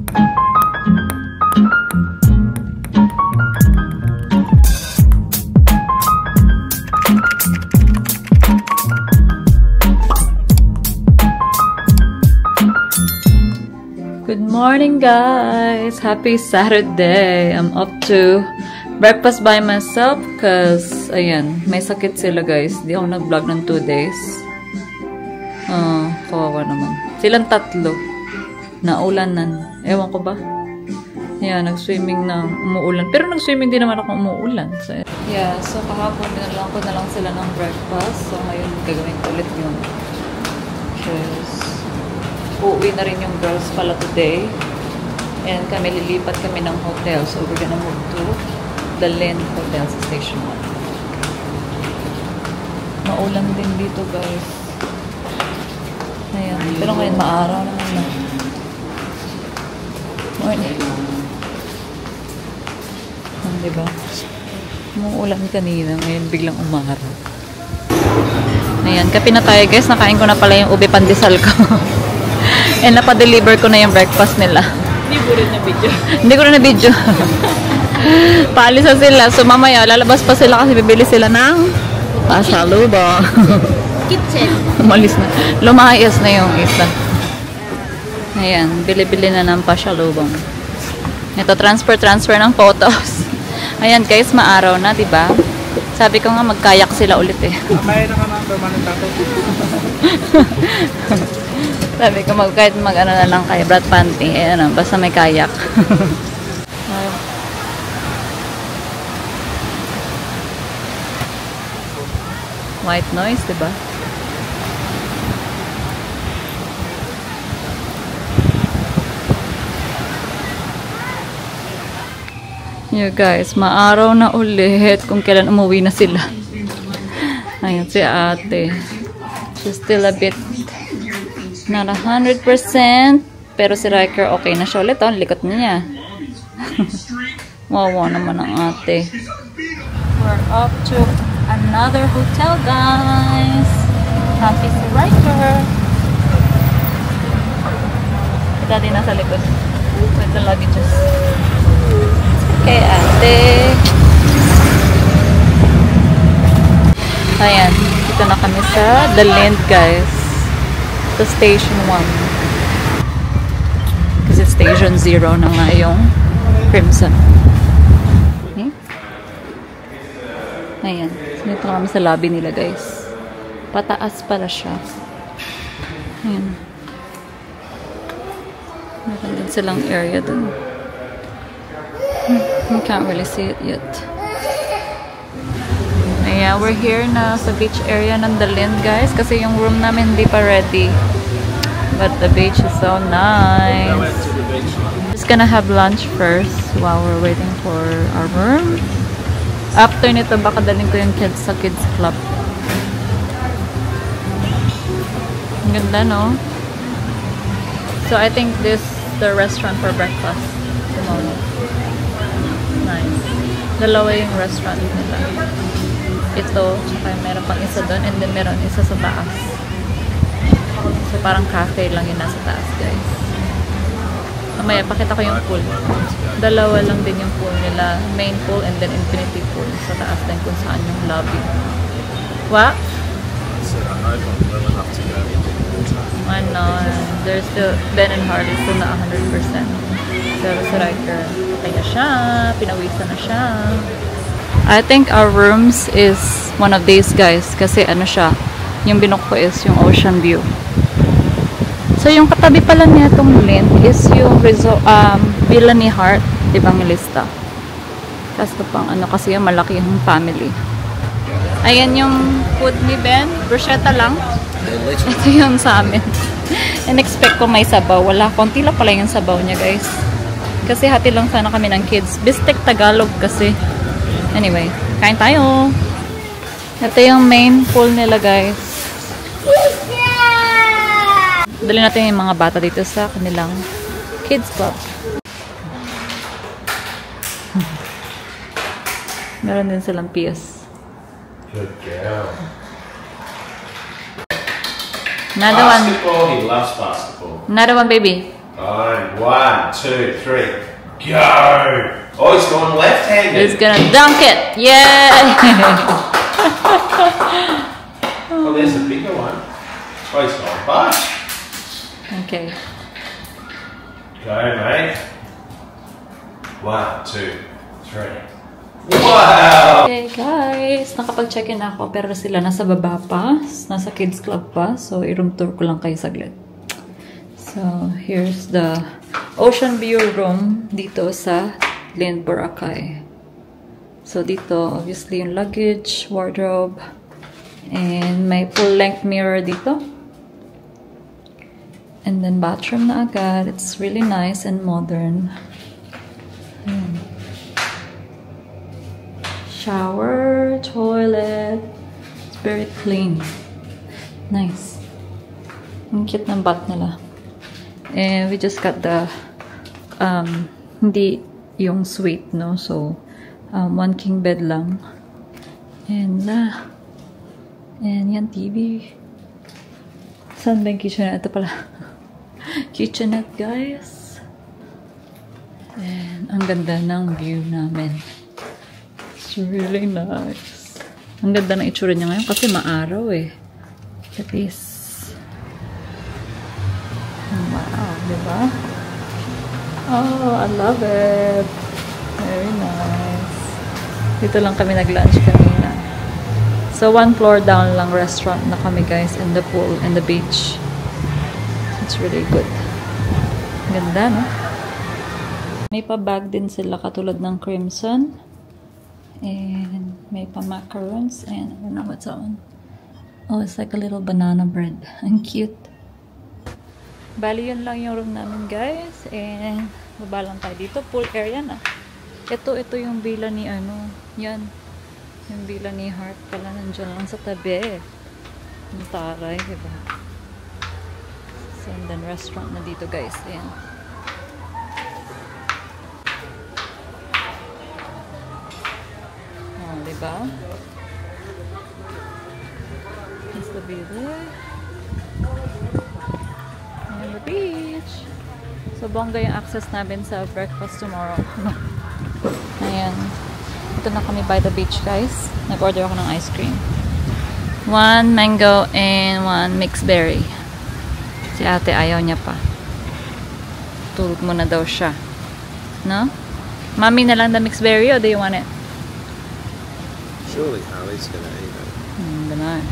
Good morning, guys! Happy Saturday! I'm up to breakfast by myself because, ayan, may sakit sila, guys. Di ako nag-vlog ng 2 days. Kawawa naman. Silang tatlo. Naulanan. Ewan ko ba? Ayan, nag-swimming na umuulan. Pero nag-swimming din naman ako umuulan. So, yeah, so kahapon binalang ko na lang sila ng breakfast. So, ngayon gagawin ko ulit yun. Because uuwi na rin yung girls pala today. And kami lilipat kami ng hotel. So, we're gonna move to the Lind Hotel sa Station 1. Maulan din dito, guys. Ayan. Pero ngayon, maaraw naman na. Morning. Diba? Umuulan kanina. Ngayon, biglang umaraw. Ayan. Kape na tayo, guys. Nakain ko na pala yung ube pandesal ko. And napadeliver ko na yung breakfast nila. Hindi ko rin na video. Hindi ko rin na video. Paalis na sila. So mamaya, lalabas pa sila kasi bibili sila ng pasalubong. Kitchen. Umalis na. Lumayas na yung isa. Ayan, bili-bili na ng pasalubong. Ito, transfer ng photos. Ayan guys, maaraw na, diba? Sabi ko nga, magkayak sila ulit eh. May na ka ng permanent tato. Sabi ko, kahit mag-ano na lang kay Brad Panty. Eh, ano, basta may kayak. White noise, diba? Yeah, guys, maaraw na ulit kung kailan umuwi na sila. Ayan, si ate. She's still a bit not 100%, pero si Riker okay na siya ulit. Oh, likot niya. Wawa naman ang ate. We're up to another hotel, guys. Happy si Riker. Kita din nasa likod with the luggages. Okay, ate. Ayan, dito na kami sa The Lind, guys. Sa Station 1. Kasi Station 0 na nga yung Crimson. Okay? Ayan. Dito na kami sa lobby nila, guys. Pataas pala siya. Ayan. Meron din silang area dun. You can't really see it yet. Yeah, we're here na sa beach area ng The Lind, guys. Kasi yung room namin hindi pa ready. But the beach is so nice. Just gonna have lunch first while we're waiting for our room. After nito, baka dalhin ko yung kids sa kids club. Ang ganda, no? So, I think this is the restaurant for breakfast tomorrow. Nice. Dalawa yung restaurant nila. Ito, tsaka meron pang isa doon, and then meron isa sa taas. So, parang cafe lang yung nasa taas, guys. Mamaya, pakita ko yung pool. Dalawa lang din yung pool nila. Main pool and then infinity pool. Sa taas din kung saan yung lobby. What? Ano, there's still, Ben and Harley still na 100%. Pero si Riker, kaya siya, pinawisan na siya. I think our rooms is one of these, guys. Kasi ano siya, yung binook ko is yung ocean view. So, yung katabi pala niya itong Lind is yung Villa ni Heart, Evangelista. Kasi pang ano, kasi yung malaki yung family. Ayan yung food ni Ben. Bruschetta lang. Ito yung sa amin. In-expect ko may sabaw. Wala, konti lang pala yung sabaw niya, guys. Kasi hati lang sana kami ng kids. Bistek Tagalog kasi. Anyway, kain tayo. Ito yung main pool nila, guys. Dali natin yung mga bata dito sa kanilang kids club. Meron din silang PS. Good girl. Another one. Basketball, he loves basketball. Another one, baby. Fine. 1, 2, 3. Go! Oh, he's going left-handed. He's gonna dunk it. Yeah! Oh, there's a bigger one. Oh, he's going fast. Okay. Go, mate. 1, 2, 3. Wow! Okay guys, nakapag-check-in ako pero sila nasa baba pa, nasa kids club pa, so i-room tour ko lang kayo saglit. So, here's the ocean view room dito sa Lynn Boracay. So, dito, obviously, yung luggage, wardrobe, and may full-length mirror dito. And then, bathroom na agad. It's really nice and modern. Ayan. Shower, toilet. It's very clean. Nice. Ang cute ng bath nila. And we just got the hindi yung suite, no? So, one king bed lang. And yan, TV. Saan ba yung kitchenette? Ito pala. Kitchenette, guys. And ang ganda ng view namin. It's really nice. Ang ganda ng itsura niya ngayon kasi maaraw eh. Look at this. Wow, diba? Oh, I love it. Very nice. Dito lang kami nag-lunch kanina. So, 1 floor down lang restaurant na kami guys, and the pool and the beach. It's really good. Ganda, no? May pa-bag din sila katulad ng Crimson. And may pa-macarons. And I don't know what's on. Oh, it's like a little banana bread. Ang cute. Bali, yun lang yung room namin, guys. And, baba lang tayo dito. Pool area na. Ito yung villa ni, yan. Yung villa ni Heart pala, nandiyan lang sa tabi. Yung taray, diba? So, and then, restaurant na dito, guys. Ayan. Oh, diba? It's the villa. The beach. So, bongga yung access namin sa breakfast tomorrow. Ayan. Ito na kami by the beach, guys. Nag-order ako ng ice cream. 1 mango and 1 mixed berry. Si ate ayaw niya pa. Tulog muna daw siya. No? Mami na lang the mixed berry or do you want it? Surely Harley's gonna eat it. Gano'n.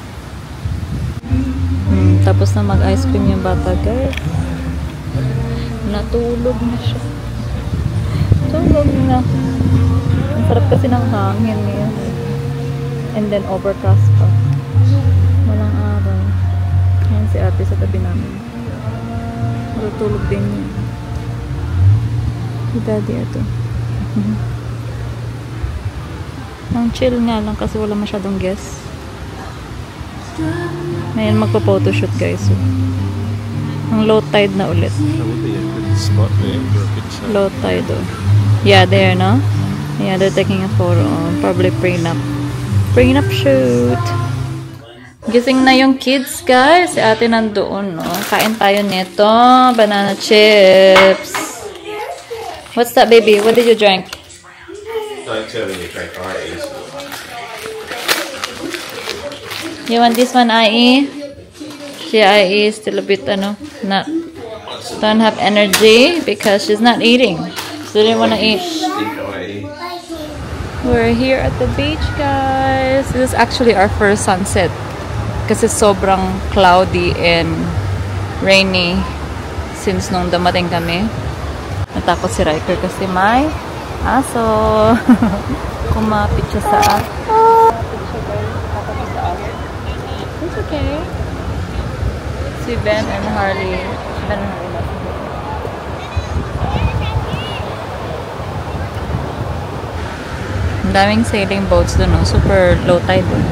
Tapos na mag-ice cream yung bata, guys. Natulog na siya. Tulog na. Ang sarap kasi ng hangin ngayon. And then overcast pa. Walang araw. Ayan si ate sa tabi namin. Matutulog din niya. Si daddy ito. Ang chill nga lang kasi wala masyadong guests. Ngayon magpa-photoshoot guys. So, ang low tide na ulit. That would be a good spot there for a picture. Low tide oh. Yeah, there, no? Yeah, they're taking a photo. Probably prenup. Prenup shoot. Gising na yung kids, guys. Si ate nandoon, no? Kain tayo nito. Banana chips. What's that, baby? What did you drink? Don't tell me you drank ice. You want this one, IE? Si IE is still a bit, not, don't have energy because she's not eating. She didn't want to eat. We're here at the beach, guys. This is actually our first sunset. Kasi sobrang cloudy and rainy since nung dumating kami. Natakot si Riker kasi may aso. Kumapit siya sa akin. It's okay. Si Ben and Harley. Ben and Harley. Ang daming sailing boats doon, no? Super low tide doon.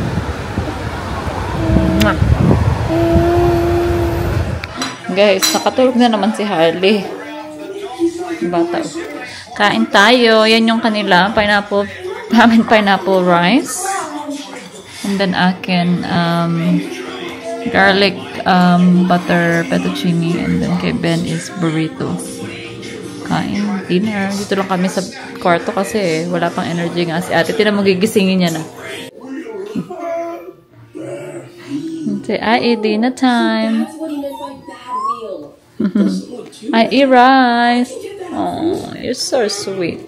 Guys, nakatulog na naman si Harley. Bata. Kain tayo. Yan yung kanila. Pineapple. Pineapple rice. And then akin garlic butter fettuccine, and then kay Ben is burrito. Kain, dinner. Dito lang kami sa kwarto kasi wala pang energy nga si ate. Tina magigisingin niya na. Say, I eat dinner time. I eat rice. Oh, you're so sweet.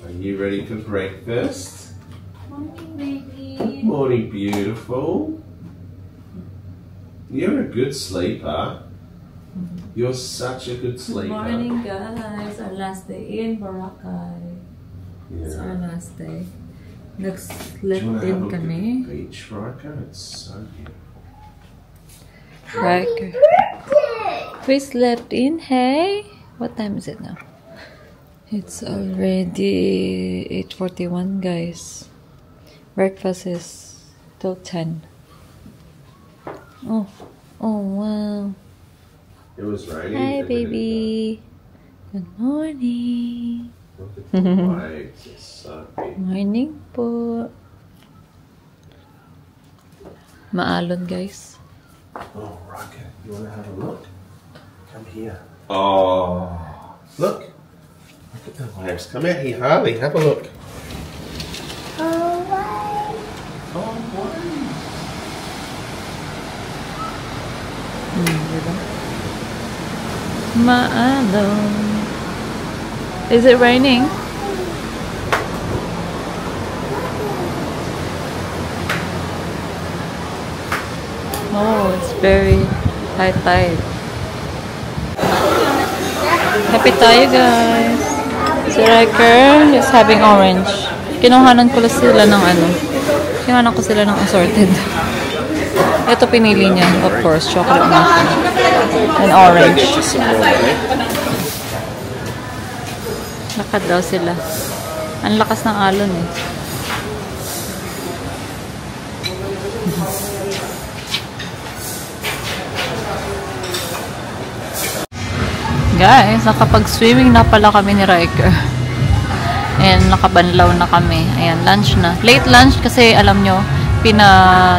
Are you ready for breakfast? Good morning, beautiful. You're a good sleeper. You're such a good sleeper. Good morning, guys. Our last day in Boracay. It's our last day. Nag-slept in kami. Beach, Riker? It's so beautiful. Riker. We slept in. Hey, what time is it now? It's already 8:41, guys. Breakfast is till 10. Oh wow. It was raining. Hi, baby. Good morning. Look at the waves. It's so big. Morning po. Maalon, guys. Oh, Riker, you want to have a look? Come here. Oh, look. Look at the waves. Come out here, Harley. Have a look. Oh, waves. Diba? Maalon. Is it raining? Oh, it's very high tide. Happy tayo, guys. Si Riker is having orange. Kinuhanan ko sila ng Kinuhanan ko sila ng assorted. Ito pinili niya, of course, chocolate muffin and orange. Lakad daw sila. Ang lakas ng alon eh. Guys, nakapag-swimming na pala kami ni Riker. And nakabanlaw na kami. Ayan, lunch na. Late lunch kasi alam nyo,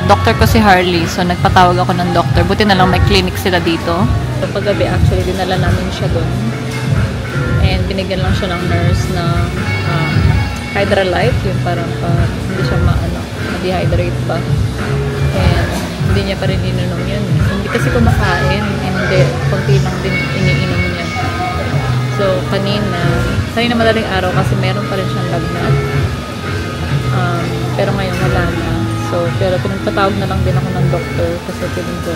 doctor ko si Harley. So, nagpatawag ako ng doctor. Buti na lang may clinic sila dito. So, paggabi actually, dinala namin siya doon. And binigyan lang siya ng nurse na Hydralyte. Yung parang hindi siya ma-dehydrate pa. And hindi niya pa rin ininom yun. Hindi kasi kumakain. Hindi, konti lang din iniinom niya. So, kanina madaling araw kasi meron pa rin siyang lagnat. Pero ngayon wala na. So, pero pinagpatawag na lang din ako ng doctor kasi feeling ko,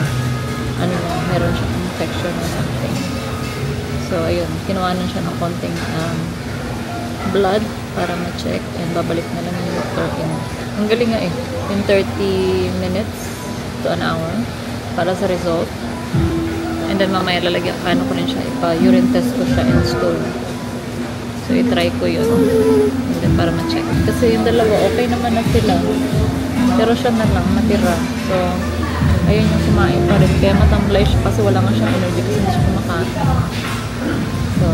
meron siyang infection or something. So, ayun, kinuhanan siya ng konting blood para ma-check and babalik na lang yung doctor ang galing nga eh, in 30 minutes to an hour para sa result. And then mamaya lalagyan, ko rin siya, ipa-urine test ko siya in stool. So, itry ko yun. And then para ma-check. Kasi yung dalawa, okay naman na sila. Pero siya na lang, natira. So, ayun yung kumain pa rin. Kaya matamblay siya kasi wala nga siyang energy kasi hindi siya kumakain. So,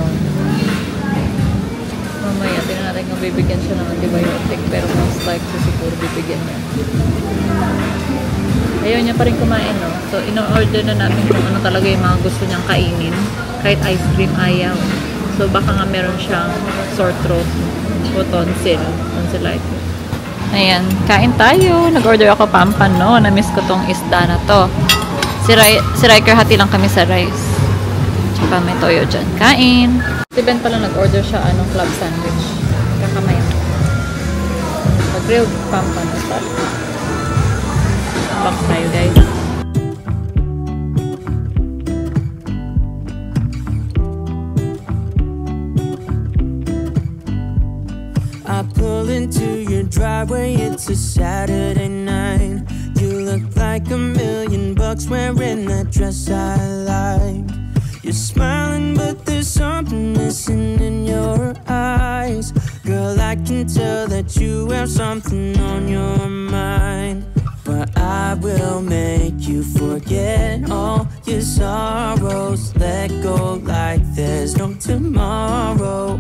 mamaya, tinan natin kung bibigyan siya ng antibiotic. Pero most likely siguro bibigyan niya. Ayaw niya pa rin kumain, no? So, in-order na namin kung ano talaga yung mga gusto niyang kainin. Kahit ice cream, ayaw. So, baka nga meron siyang sore throat o tonsillitis. Ayan, kain tayo. Nag-order ako pampan, no? Na-miss ko tong isda na to. Si Riker, hati lang kami sa rice. Tsaka may toyo dyan. Kain! Si Ben pala nag-order siya club sandwich. Kakamay. Grilled pampan. Box tayo, guys. I pull into your driveway, it's a Saturday night. You look like $1,000,000 wearing that dress I like. You're smiling, but there's something missing in your eyes. Girl, I can tell that you have something on your mind. But I will make you forget all your sorrows. Let go like there's no tomorrow.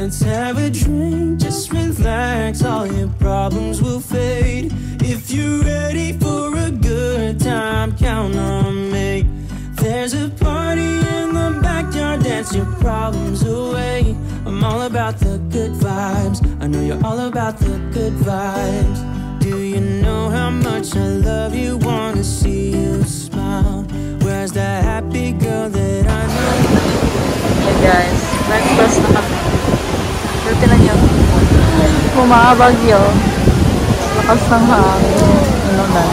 Let's have a drink, just relax, all your problems will fade. If you're ready for a good time, count on me. There's a party in the backyard, dance your problems away. I'm all about the good vibes, I know you're all about the good vibes. Do you know how much I love you, wanna see you smile? Where's the happy girl that I know? Hey guys, breakfast na kami. Pero tinan nyo, bumabagyo. Lakas ng hangin. Ano na?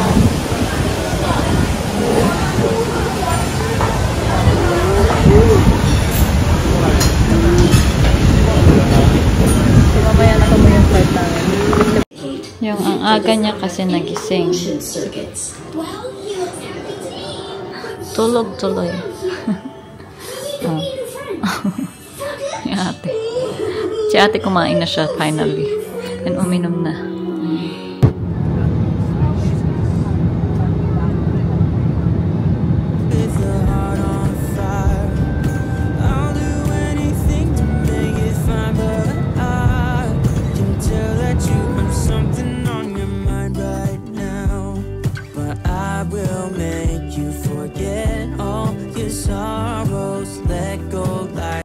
Mamaya na kami yung flight namin. Yung ang aga niya kasi nagising. Tulog tuloy. Oh. Si ate kumain na siya finally. And uminom na.